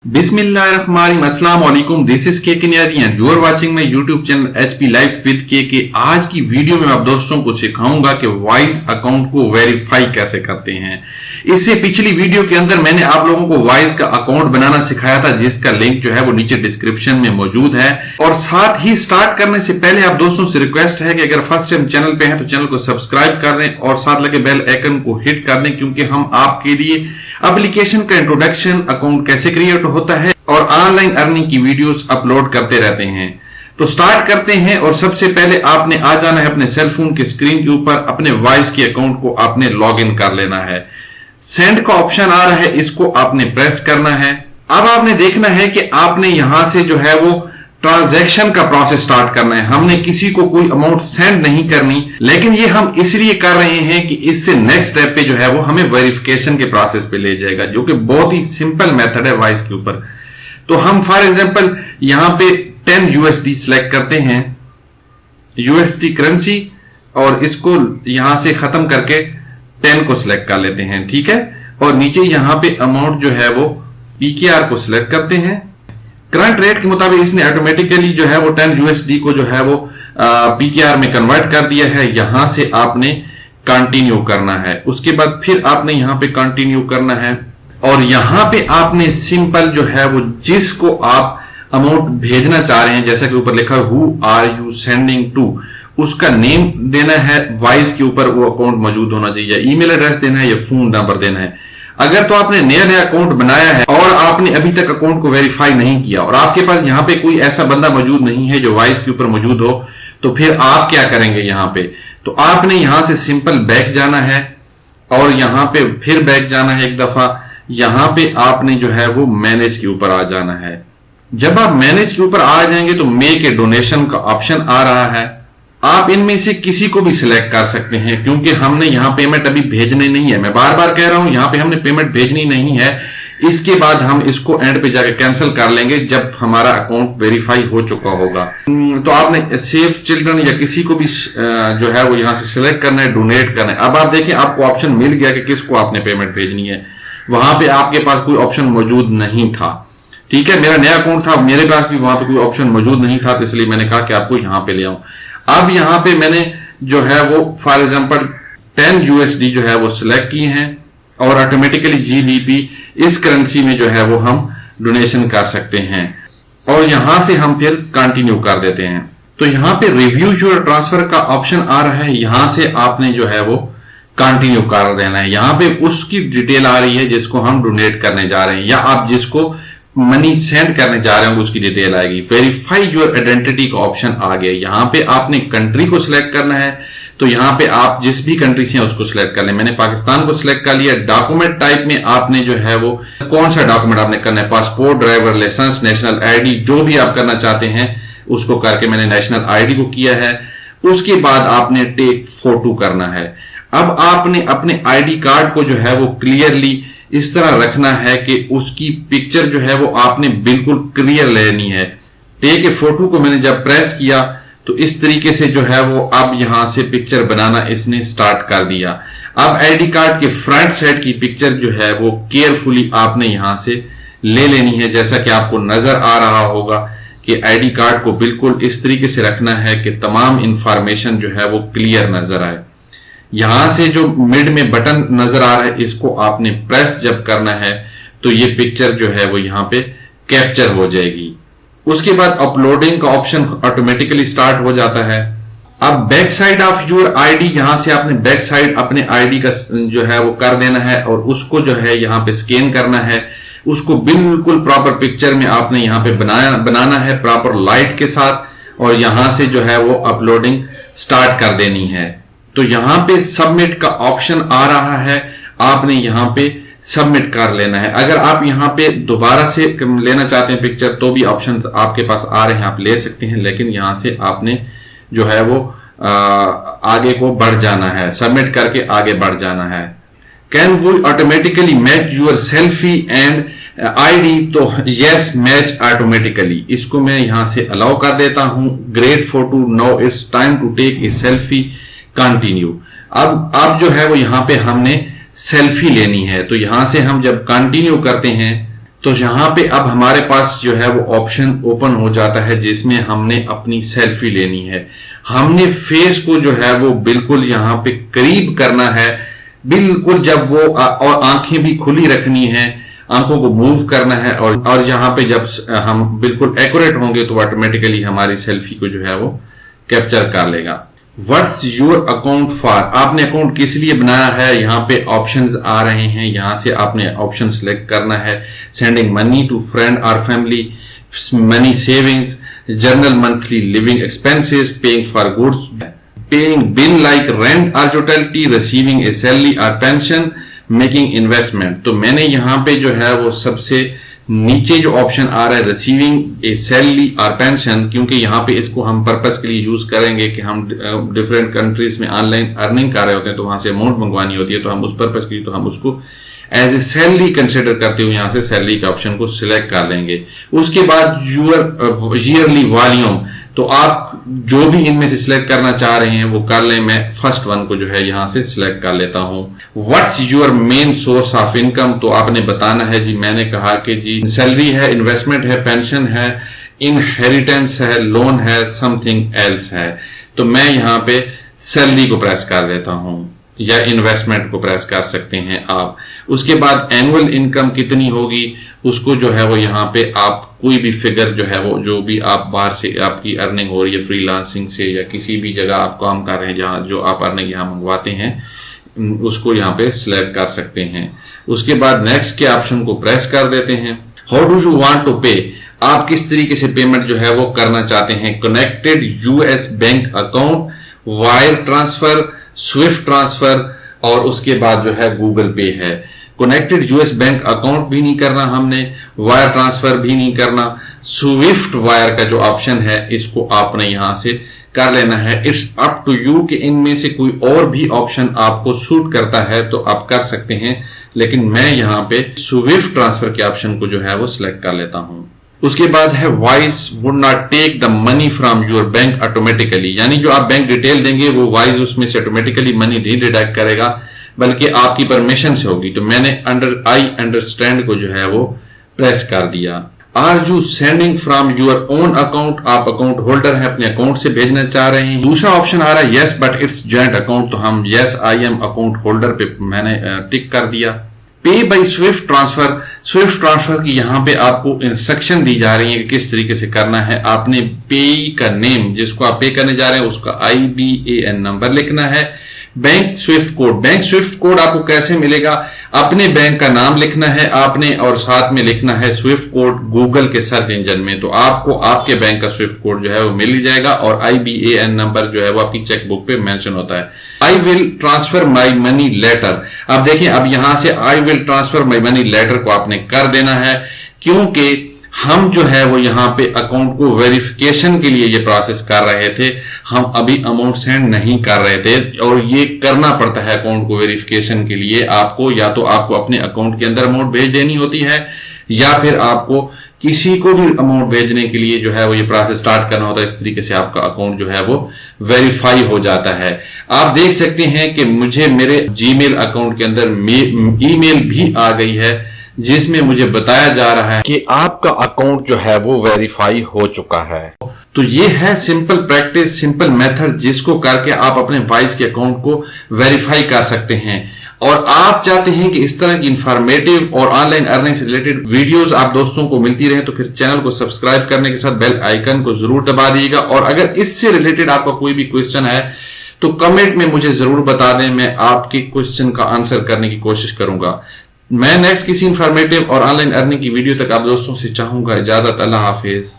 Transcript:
बिस्मिल्लाहिर्रहमानिर्रहीम, अस्सलाम वालेकुम। This is K Kinnauri and you are watching my YouTube channel HP life with K. आज की वीडियो में आप दोस्तों को सिखाऊंगा कि वाइज अकाउंट को वेरीफाई कैसे करते हैं। इससे पिछली वीडियो के अंदर मैंने आप लोगों को वाइज का अकाउंट बनाना सिखाया था, जिसका लिंक जो है वो नीचे डिस्क्रिप्शन में मौजूद है। और साथ ही स्टार्ट करने से पहले आप दोस्तों से रिक्वेस्ट है कि अगर फर्स्ट टाइम चैनल पे हैं तो चैनल को सब्सक्राइब कर दें और साथ लगे बेल आइकन को हिट कर दें, क्योंकि हम आपके लिए एप्लीकेशन का इंट्रोडक्शन, अकाउंट कैसे क्रिएट होता है और ऑनलाइन अर्निंग की वीडियोस अपलोड करते रहते हैं। तो स्टार्ट करते हैं। और सबसे पहले आपने आ जाना है अपने सेल फोन की स्क्रीन के ऊपर, अपने वाइज के अकाउंट को आपने लॉग इन कर लेना है। सेंड का ऑप्शन आ रहा है, इसको आपने प्रेस करना है। अब आपने देखना है कि आपने यहां से जो है वो ट्रांजैक्शन का प्रोसेस स्टार्ट करना है। हमने किसी को कोई अमाउंट सेंड नहीं करनी, लेकिन ये हम इसलिए कर रहे हैं कि इससे नेक्स्ट स्टेप पे जो है वो हमें वेरिफिकेशन के प्रोसेस पे ले जाएगा, जो कि बहुत ही सिंपल मेथड है वाइज के ऊपर। तो हम फॉर एग्जांपल यहां पे 10 USD सिलेक्ट करते हैं, USD करेंसी, और इसको यहां से खत्म करके 10 को सिलेक्ट कर लेते हैं, ठीक है। और नीचे यहां पे अमाउंट जो है वो PKR को सिलेक्ट करते हैं। करंट रेट के मुताबिक इसने ऑटोमेटिकली जो है वो 10 USD को जो है वो PKR में कन्वर्ट कर दिया है। यहां से आपने कंटिन्यू करना है। उसके बाद फिर आपने यहां पे कंटिन्यू करना है और यहां पे आपने सिंपल जो है वो जिसको आप अमाउंट भेजना चाह रहे हैं, जैसा कि ऊपर लिखा है who are you sending to, उसका नेम देना है। वाइज के ऊपर वो अकाउंट मौजूद होना चाहिए, ईमेल एड्रेस देना है या फोन नंबर देना है। अगर तो आपने नया अकाउंट बनाया है और आपने अभी तक अकाउंट को वेरीफाई नहीं किया और आपके पास यहां पे कोई ऐसा बंदा मौजूद नहीं है जो वाइज के ऊपर मौजूद हो, तो फिर आप क्या करेंगे यहां पे, तो आपने यहां से सिंपल बैक जाना है और यहां पे फिर बैक जाना है एक दफा। यहां पे आपने जो है वो मैनेज के ऊपर आ जाना है। जब आप मैनेज के ऊपर आ जाएंगे तो मेक ए डोनेशन का ऑप्शन आ रहा है। आप इनमें से किसी को भी सिलेक्ट कर सकते हैं, क्योंकि हमने यहां पेमेंट अभी भेजनी नहीं है। मैं बार बार कह रहा हूं, यहां पे हमने पेमेंट भेजनी नहीं है। इसके बाद हम इसको एंड पे जाकर कैंसिल कर लेंगे जब हमारा अकाउंट वेरीफाई हो चुका होगा। तो आपने सेव चिल्ड्रन या किसी को भी जो है वो यहां से सिलेक्ट करना है, डोनेट करना है। अब आप देखें, आपको ऑप्शन मिल गया कि किसको आपने पेमेंट भेजनी है। वहां पे आपके पास कोई ऑप्शन मौजूद नहीं था, ठीक है। मेरा नया अकाउंट था, मेरे पास भी वहां पे कोई ऑप्शन मौजूद नहीं था, तो इसलिए मैंने कहा कि आपको यहां पे ले आऊं। अब यहां पे मैंने जो है वो फॉर एग्जांपल 10 USD जो है वो सिलेक्ट किए हैं और ऑटोमेटिकली GBP इस करेंसी में जो है वो हम डोनेशन कर सकते हैं। और यहां से हम फिर कंटिन्यू कर देते हैं। तो यहां पे रिव्यू योर ट्रांसफर का ऑप्शन आ रहा है, यहां से आपने जो है वो कंटिन्यू कर देना है। यहां पे उसकी डिटेल आ रही है जिसको हम डोनेट करने जा रहे हैं, या आप जिसको मनी सेंड करने जा रहे हैं उसकी डिटेल आएगी। वेरीफाई योर आइडेंटिटी का ऑप्शन आ गया। यहां पे आपने कंट्री को सिलेक्ट करना है, तो यहां पे आप जिस भी कंट्री से हैं उसको सिलेक्ट कर लें। मैंने पाकिस्तान को सिलेक्ट कर लिया। डॉक्यूमेंट टाइप में आपने जो है वो कौन सा डॉक्यूमेंट आपने करना है, passport, driver licence, national ID, जो भी आप करना चाहते हैं उसको करके मैंने नेशनल ID को किया है। उसके बाद आपने टेक फोटो करना है। अब आपने अपने ID कार्ड को जो है वो क्लियरली इस तरह रखना है कि उसकी पिक्चर जो है वो आपने बिल्कुल क्लियर लेनी है। टेक ए फोटो को मैंने जब प्रेस किया तो इस तरीके से जो है वो अब यहां से पिक्चर बनाना इसने स्टार्ट कर दिया। अब ID कार्ड के फ्रंट साइड की पिक्चर जो है वो केयरफुली आपने यहां से ले लेनी है, जैसा कि आपको नजर आ रहा होगा कि ID कार्ड को बिल्कुल इस तरीके से रखना है कि तमाम इंफॉर्मेशन जो है वो क्लियर नजर आए। यहां से जो मिड में बटन नजर आ रहा है, इसको आपने प्रेस जब करना है तो ये पिक्चर जो है वो यहां पे कैप्चर हो जाएगी। उसके बाद अपलोडिंग का ऑप्शन ऑटोमेटिकली स्टार्ट हो जाता है। अब back side of your ID, यहां से आपने बैक साइड अपने ID का जो है वो कर देना है और उसको जो है यहां पे स्कैन करना है। उसको बिल्कुल प्रॉपर पिक्चर में आपने यहां पे बनाना है, प्रॉपर लाइट के साथ, और यहां से जो है वो अपलोडिंग स्टार्ट कर देनी है। तो यहां पे सबमिट का ऑप्शन आ रहा है, आपने यहां पे सबमिट कर लेना है। अगर आप यहां पे दोबारा से लेना चाहते हैं पिक्चर तो भी ऑप्शन आपके पास आ रहे हैं, आप ले सकते हैं, लेकिन यहां से आपने जो है वो आगे को बढ़ जाना है, सबमिट करके आगे बढ़ जाना है। Can we automatically match your selfie and ID, तो यस मैच ऑटोमेटिकली, इसको मैं यहां से अलाउ कर देता हूं। Great photo, now it's time to take a selfie, continue. अब जो है वो यहां पे हमने सेल्फी लेनी है, तो यहां से हम जब कंटिन्यू करते हैं तो यहाँ पे अब हमारे पास जो है वो ऑप्शन ओपन हो जाता है जिसमें हमने अपनी सेल्फी लेनी है। हमने फेस को जो है वो बिल्कुल यहाँ पे करीब करना है, बिल्कुल जब वो और आंखें भी खुली रखनी है, आंखों को मूव करना है और यहाँ पे जब हम बिल्कुल एक्यूरेट होंगे तो ऑटोमेटिकली हमारी सेल्फी को जो है वो कैप्चर कर लेगा। व्हाट्स योर अकाउंट फॉर, आपने अकाउंट किस लिए बनाया है, यहाँ पे ऑप्शंस आ रहे हैं, यहां से आपने ऑप्शन सिलेक्ट करना है। सेंडिंग मनी टू फ्रेंड और family, money savings, journal monthly living expenses, paying for goods, paying bill like rent और यूटिलिटी, रिसीविंग ए सैलरी और पेंशन, मेकिंग इन्वेस्टमेंट। तो मैंने यहाँ पे जो है वो सबसे नीचे जो ऑप्शन आ रहा है रिसीविंग ए सैलरी और पेंशन, क्योंकि यहाँ पे इसको हम पर्पस के लिए यूज करेंगे कि हम डिफरेंट कंट्रीज में ऑनलाइन अर्निंग कर रहे होते हैं तो वहां से अमाउंट मंगवानी होती है, तो हम उस पर्पस के लिए तो हम उसको एज ए सैलरी कंसिडर करते हुए यहां से सैलरी के ऑप्शन को सिलेक्ट कर लेंगे। उसके बाद यूर ईयरली वॉल्यूम, तो आप जो भी इनमें से सिलेक्ट करना चाह रहे हैं वो कर लें। मैं फर्स्ट वन को जो है यहां से सिलेक्ट कर लेता हूं। What's your main source of income, तो आपने बताना है जी, मैंने कहा कि जी सैलरी है, इन्वेस्टमेंट है, पेंशन है, इनहेरिटेंस है, लोन है, समथिंग एल्स है। तो मैं यहां पे सैलरी को प्रेस कर देता हूं या इन्वेस्टमेंट को प्रेस कर सकते हैं आप। उसके बाद एनुअल इनकम कितनी होगी उसको जो है वो यहाँ पे आप कोई भी फिगर जो है वो जो भी आप बाहर से आपकी अर्निंग हो रही है फ्रीलांसिंग से या किसी भी जगह आप काम कर रहे हैं जहां जो आप अर्निंग यहाँ मंगवाते हैं उसको यहाँ पे सिलेक्ट कर सकते हैं। उसके बाद नेक्स्ट के ऑप्शन को प्रेस कर देते हैं। How do you want to pay, आप किस तरीके से पेमेंट जो है वो करना चाहते हैं। Connected US bank account, wire transfer, Swift transfer और उसके बाद जो है गूगल पे है। कनेक्टेड यूएस बैंक अकाउंट भी नहीं करना हमने, वायर ट्रांसफर भी नहीं करना, स्विफ्ट वायर का जो ऑप्शन है इसको आपने यहां से कर लेना है। इट्स अप टू यू कि इनमें से कोई और भी ऑप्शन आपको सूट करता है तो आप कर सकते हैं, लेकिन मैं यहां पे स्विफ्ट ट्रांसफर के ऑप्शन को जो है वो सिलेक्ट कर लेता हूं। उसके बाद है Wise would not take the money from your bank automatically, यानी जो आप बैंक डिटेल देंगे वो वाइज उसमें से ऑटोमेटिकली मनी नहीं डिडक्ट करेगा बल्कि आपकी परमिशन से होगी। तो मैंने आई अंडरस्टैंड को जो है वो प्रेस कर दिया। Are you sending from your own account, आप अकाउंट होल्डर हैं, अपने अकाउंट से भेजना चाह रहे हैं। दूसरा ऑप्शन आ रहा है yes but it's joint account, तो हम yes I am account holder पे मैंने टिक कर दिया। पे by Swift transfer, Swift transfer की यहाँ पे आपको इंस्ट्रक्शन दी जा रही है कि किस तरीके से करना है। आपने पे का नेम जिसको आप पे करने जा रहे हैं उसका IBAN नंबर लिखना है। Bank Swift code, bank Swift code आपको कैसे मिलेगा, अपने बैंक का नाम लिखना है आपने और साथ में लिखना है स्विफ्ट कोड गूगल के सर्च इंजन में, तो आपको आपके बैंक का स्विफ्ट कोड जो है वो मिल ही जाएगा और IBAN नंबर जो है वो आपकी चेकबुक पे मेंशन होता है। I will transfer my money later, अब देखिए अब यहां से I will transfer my money later को आपने कर देना है, क्योंकि हम जो है वो यहाँ पे अकाउंट को वेरिफिकेशन के लिए ये प्रोसेस कर रहे थे, हम अभी अमाउंट सेंड नहीं कर रहे थे और ये करना पड़ता है अकाउंट को वेरिफिकेशन के लिए। आपको या तो आपको अपने अकाउंट के अंदर अमाउंट भेज देनी होती है या फिर आपको किसी को भी अमाउंट भेजने के लिए जो है वो ये प्रोसेस स्टार्ट करना होता है। इस तरीके से आपका अकाउंट जो है वो वेरीफाई हो जाता है। आप देख सकते हैं कि मुझे मेरे जीमेल अकाउंट के अंदर ईमेल भी आ गई है जिसमें मुझे बताया जा रहा है कि आपका अकाउंट जो है वो वेरीफाई हो चुका है। तो ये है सिंपल प्रैक्टिस, सिंपल मेथड जिसको करके आप अपने वाइज के अकाउंट को वेरीफाई कर सकते हैं। और आप चाहते हैं कि इस तरह की इंफॉर्मेटिव और ऑनलाइन अर्निंग से रिलेटेड वीडियोस आप दोस्तों को मिलती रहे तो फिर चैनल को सब्सक्राइब करने के साथ बेल आइकन को जरूर दबा दीजिएगा। और अगर इससे रिलेटेड आपका कोई भी क्वेश्चन है तो कमेंट में मुझे जरूर बता दें, मैं आपके क्वेश्चन का आंसर करने की कोशिश करूंगा। मैं नेक्स्ट किसी इंफॉर्मेटिव और ऑनलाइन अर्निंग की वीडियो तक आप दोस्तों से चाहूंगा इजाजत। अल्लाह हाफिज।